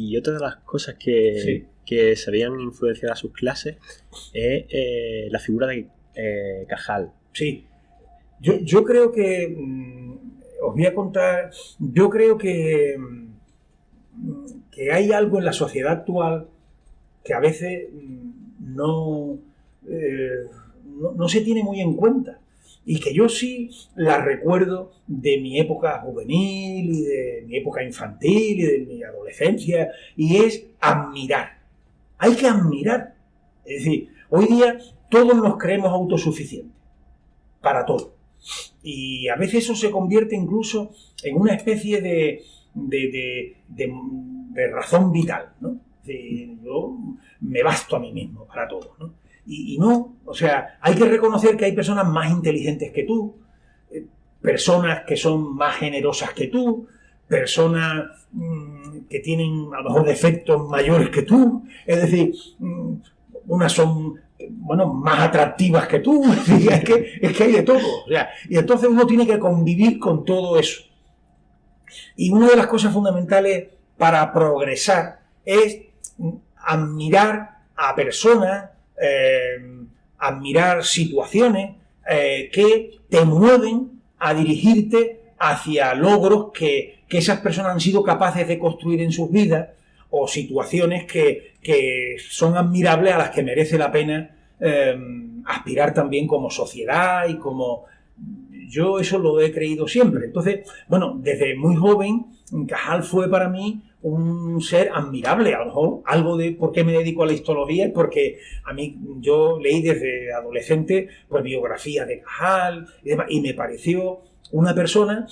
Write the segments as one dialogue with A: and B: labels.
A: Y otra de las cosas
B: Sí.
A: que se habían influenciado a sus clases es la figura de Cajal.
B: Sí. Yo creo que... os voy a contar... Yo creo que hay algo en la sociedad actual que a veces eh, no se tiene muy en cuenta. Y que yo sí la recuerdo de mi época juvenil y de mi época infantil y de mi adolescencia, y es admirar. Hay que admirar. Es decir, hoy día todos nos creemos autosuficientes para todo. Y a veces eso se convierte incluso en una especie de razón vital, ¿no? Yo me basto a mí mismo para todo, ¿no? Y no, o sea, hay que reconocer que hay personas más inteligentes que tú, personas que son más generosas que tú, personas que tienen a lo mejor defectos mayores que tú, es decir, unas son, bueno, más atractivas que tú, es que hay de todo, o sea, y entonces uno tiene que convivir con todo eso. Y una de las cosas fundamentales para progresar es admirar a personas, admirar situaciones que te mueven a dirigirte hacia logros que esas personas han sido capaces de construir en sus vidas, o situaciones que son admirables, a las que merece la pena aspirar también como sociedad y como... Yo eso lo he creído siempre. Entonces, bueno, desde muy joven, Cajal fue para mí un ser admirable. A lo mejor algo de por qué me dedico a la histología es porque a mí, yo leí desde adolescente pues biografías de Cajal y demás, y me pareció una persona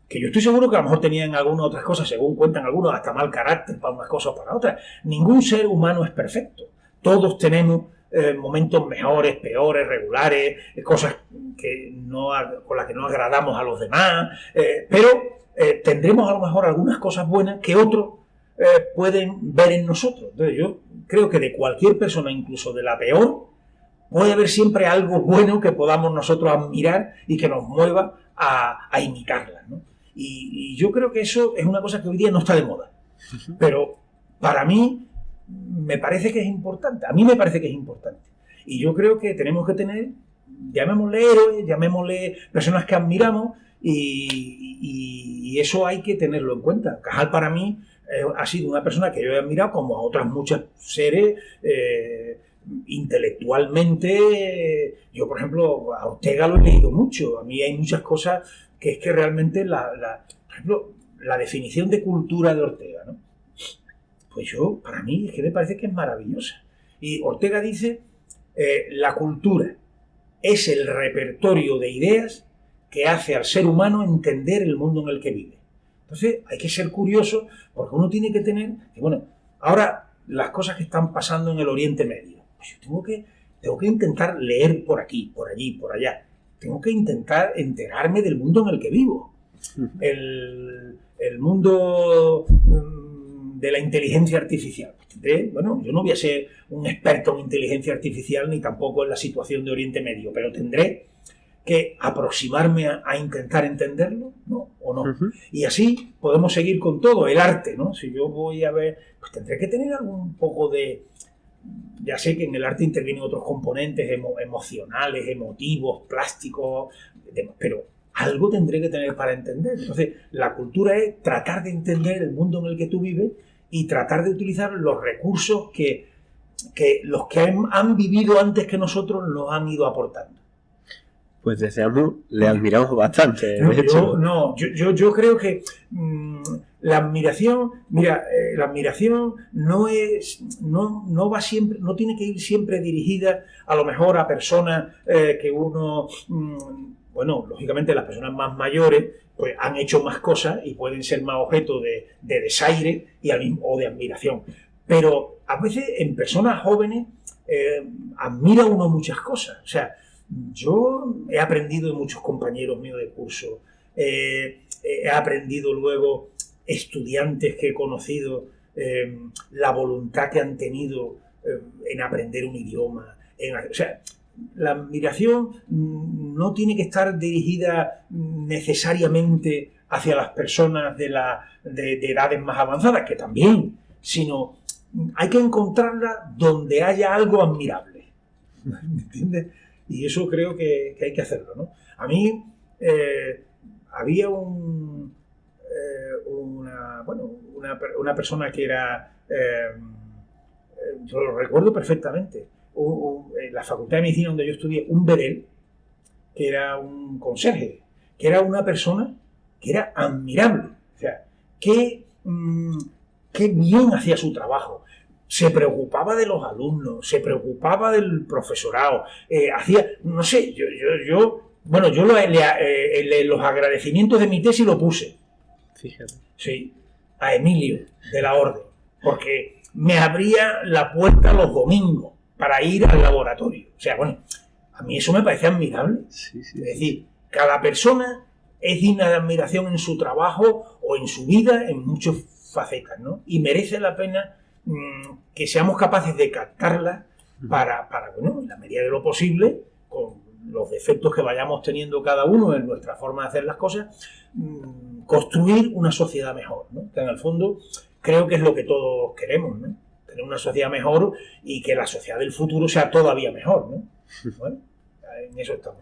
B: que yo estoy seguro que a lo mejor tenían algunas otras cosas, según cuentan algunos, hasta mal carácter para unas cosas o para otras. Ningún ser humano es perfecto. Todos tenemos momentos mejores, peores, regulares, cosas que no, con las que no agradamos a los demás, pero tendremos a lo mejor algunas cosas buenas que otros pueden ver en nosotros. Entonces yo creo que de cualquier persona, incluso de la peor, puede haber siempre algo bueno que podamos nosotros admirar y que nos mueva a imitarla, ¿no? Y yo creo que eso es una cosa que hoy día no está de moda, pero para mí me parece que es importante. A mí me parece que es importante. Y yo creo que tenemos que tener, llamémosle héroes, llamémosle personas que admiramos, y eso hay que tenerlo en cuenta. Cajal para mí ha sido una persona que yo he admirado, como a otras muchas seres intelectualmente. Yo, por ejemplo, a Ortega lo he leído mucho. A mí hay muchas cosas que es que realmente por ejemplo, la definición de cultura de Ortega, ¿no? Pues yo, para mí, es que me parece que es maravillosa. Y Ortega dice, la cultura es el repertorio de ideas que hace al ser humano entender el mundo en el que vive. Entonces, hay que ser curioso, porque uno tiene que tener, bueno, ahora las cosas que están pasando en el Oriente Medio, pues yo tengo que intentar leer por aquí, por allí, por allá. Tengo que intentar enterarme del mundo en el que vivo. El mundo de la inteligencia artificial. Bueno, yo no voy a ser un experto en inteligencia artificial ni tampoco en la situación de Oriente Medio, pero tendré que aproximarme a intentar entenderlo, ¿no? ¿O no? Y así podemos seguir con todo, el arte, ¿no? Si yo voy a ver, pues tendré que tener algún poco de... Ya sé que en el arte intervienen otros componentes emocionales, emotivos, plásticos, pero algo tendré que tener para entender. Entonces, la cultura es tratar de entender el mundo en el que tú vives y tratar de utilizar los recursos que los que han vivido antes que nosotros nos han ido aportando.
A: Pues desde AMUR le admiramos bastante.
B: Yo creo que la admiración, mira, la admiración no va siempre, no tiene que ir siempre dirigida a lo mejor a personas que uno, bueno, lógicamente las personas más mayores pues han hecho más cosas y pueden ser más objeto de desaire o de admiración. Pero a veces en personas jóvenes admira uno muchas cosas. O sea, yo he aprendido de muchos compañeros míos de curso, he aprendido luego estudiantes que he conocido, la voluntad que han tenido en aprender un idioma. O sea, la admiración no tiene que estar dirigida necesariamente hacia las personas de edades más avanzadas, que también, sino hay que encontrarla donde haya algo admirable. ¿Me entiendes? Y eso creo que hay que hacerlo, ¿no? A mí había una persona que era, yo lo recuerdo perfectamente, en la Facultad de Medicina donde yo estudié, un bedel, que era un conserje, que era una persona que era admirable. O sea, qué bien hacía su trabajo. Se preocupaba de los alumnos, se preocupaba del profesorado, hacía, no sé, los agradecimientos de mi tesis lo puse.
A: Fíjate.
B: Sí, a Emilio de la Orden, porque me abría la puerta los domingos para ir al laboratorio. O sea, bueno, a mí eso me parece admirable.
A: Sí.
B: Es decir, cada persona es digna de admiración en su trabajo o en su vida en muchas facetas, ¿no? Y merece la pena que seamos capaces de captarla para, bueno, en la medida de lo posible, con los defectos que vayamos teniendo cada uno en nuestra forma de hacer las cosas, construir una sociedad mejor, ¿no? Que en el fondo creo que es lo que todos queremos, ¿no? Tener una sociedad mejor y que la sociedad del futuro sea todavía mejor, ¿no? Bueno, en eso estamos.